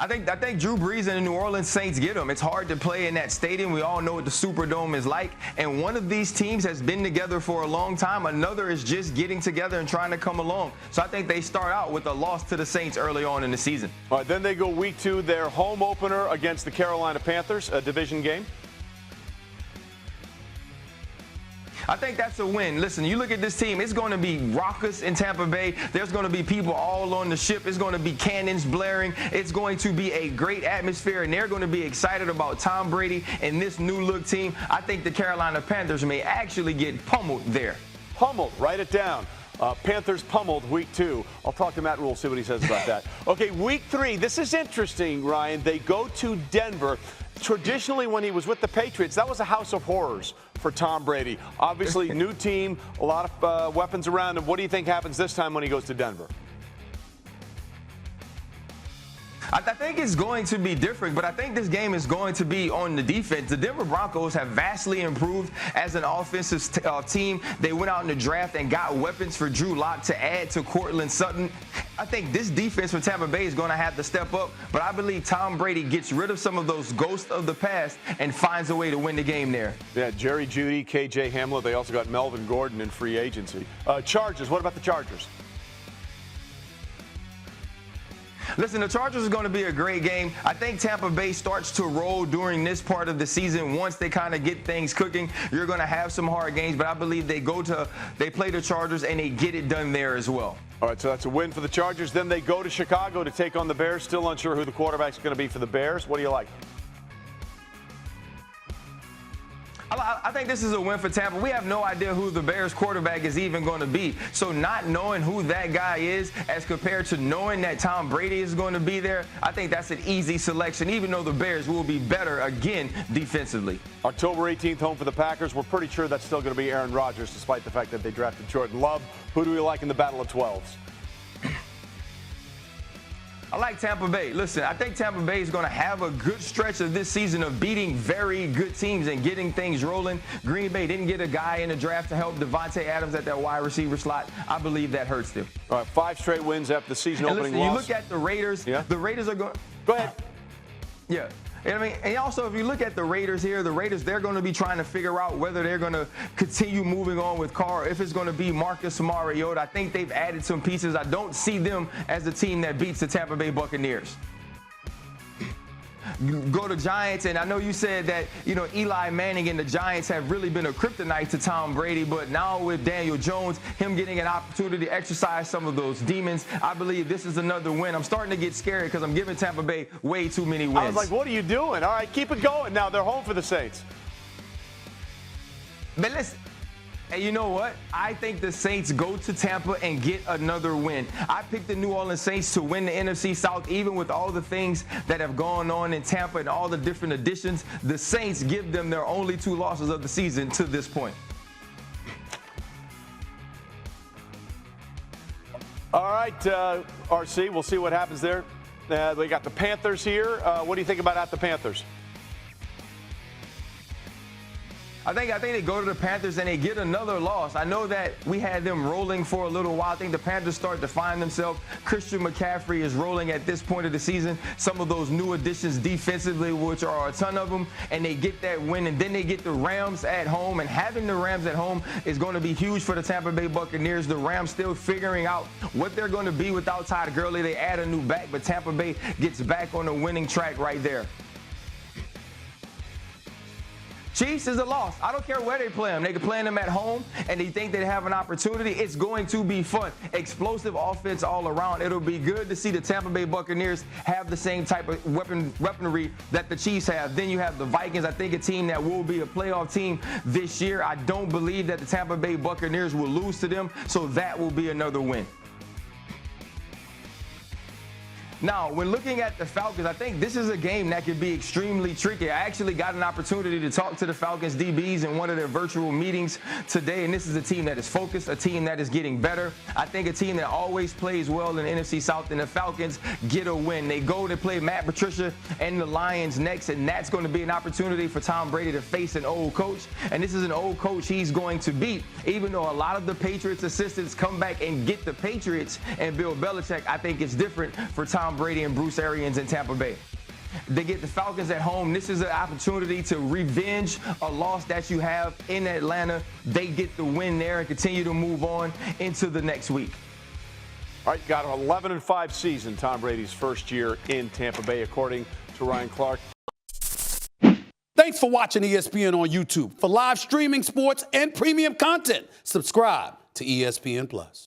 I think Drew Brees and the New Orleans Saints get them. It's hard to play in that stadium. We all know what the Superdome is like. And one of these teams has been together for a long time. Another is just getting together and trying to come along. So I think they start out with a loss to the Saints early on in the season. All right, then they go week 2, their home opener against the Carolina Panthers, a division game. I think that's a win. Listen, you look at this team, it's going to be raucous in Tampa Bay. There's going to be people all on the ship. It's going to be cannons blaring. It's going to be a great atmosphere, and they're going to be excited about Tom Brady and this new-look team. I think the Carolina Panthers may actually get pummeled there. Pummeled, write it down. Panthers pummeled week 2. I'll talk to Matt Rule, see what he says about that. Okay, week 3. This is interesting, Ryan. They go to Denver. Traditionally, when he was with the Patriots, that was a house of horrors for Tom Brady. Obviously, new team, a lot of weapons around him. What do you think happens this time when he goes to Denver? I think it's going to be different, but I think this game is going to be on the defense. The Denver Broncos have vastly improved as an offensive team. They went out in the draft and got weapons for Drew Lock to add to Courtland Sutton. I think this defense for Tampa Bay is going to have to step up, but I believe Tom Brady gets rid of some of those ghosts of the past and finds a way to win the game there. Yeah, Jerry Jeudy, K.J. Hamler. They also got Melvin Gordon in free agency. Chargers, what about the Chargers? Listen, the Chargers are going to be a great game. I think Tampa Bay starts to roll during this part of the season. Once they kind of get things cooking, you're going to have some hard games, but I believe they play the Chargers and they get it done there as well. All right, so that's a win for the Chargers. Then they go to Chicago to take on the Bears. Still unsure who the quarterback's going to be for the Bears. What do you like? I think this is a win for Tampa. We have no idea who the Bears quarterback is even going to be. So not knowing who that guy is as compared to knowing that Tom Brady is going to be there, I think that's an easy selection, even though the Bears will be better again defensively. October 18th, home for the Packers. We're pretty sure that's still going to be Aaron Rodgers, despite the fact that they drafted Jordan Love. Who do we like in the Battle of 12s? I like Tampa Bay. Listen, I think Tampa Bay is going to have a good stretch of this season of beating very good teams and getting things rolling. Green Bay didn't get a guy in the draft to help Devontae Adams at that wide receiver slot. I believe that hurts them. All right, 5 straight wins after the season opening loss. loss. You look at the Raiders. Yeah. The Raiders are going. Go ahead. Yeah. I mean, and also, if you look at the Raiders here, they're going to be trying to figure out whether they're going to continue moving on with Carr, if it's going to be Marcus Mariota. I think they've added some pieces. I don't see them as the team that beats the Tampa Bay Buccaneers. Go to Giants, and I know you said that, Eli Manning and the Giants have really been a kryptonite to Tom Brady, but now with Daniel Jones, him getting an opportunity to exercise some of those demons, I believe this is another win. I'm starting to get scared because I'm giving Tampa Bay way too many wins. I was like, what are you doing? All right, keep it going. Now they're home for the Saints. But listen. And you know what? I think the Saints go to Tampa and get another win. I picked the New Orleans Saints to win the NFC South, even with all the things that have gone on in Tampa and all the different additions. The Saints give them their only 2 losses of the season to this point. All right, RC, we'll see what happens there. We got the Panthers here. What do you think about the Panthers? I think they go to the Panthers and they get another loss. I know that we had them rolling for a little while. I think the Panthers start to find themselves. Christian McCaffrey is rolling at this point of the season. Some of those new additions defensively, which are a ton of them, and they get that win. And then they get the Rams at home, and having the Rams at home is going to be huge for the Tampa Bay Buccaneers. The Rams still figuring out what they're going to be without Todd Gurley. They add a new back, but Tampa Bay gets back on the winning track right there. Chiefs is a loss. I don't care where they play them. They can play them at home, and they think they have an opportunity. It's going to be fun. Explosive offense all around. It'll be good to see the Tampa Bay Buccaneers have the same type of weaponry that the Chiefs have. Then you have the Vikings, I think a team that will be a playoff team this year. I don't believe that the Tampa Bay Buccaneers will lose to them, so that will be another win. Now, when looking at the Falcons, I think this is a game that could be extremely tricky. I actually got an opportunity to talk to the Falcons DBs in one of their virtual meetings today, and this is a team that is focused, a team that is getting better. I think a team that always plays well in the NFC South, and the Falcons get a win. They go to play Matt Patricia and the Lions next, and that's going to be an opportunity for Tom Brady to face an old coach, and this is an old coach he's going to beat. Even though a lot of the Patriots assistants come back and get the Patriots and Bill Belichick, I think it's different for Tom Tom Brady and Bruce Arians in Tampa Bay. They get the Falcons at home. This is an opportunity to revenge a loss that you have in Atlanta. They get the win there and continue to move on into the next week. All right, got an 11-5 season, Tom Brady's first year in Tampa Bay, according to Ryan Clark. Thanks for watching ESPN on YouTube. For live streaming sports and premium content, subscribe to ESPN+.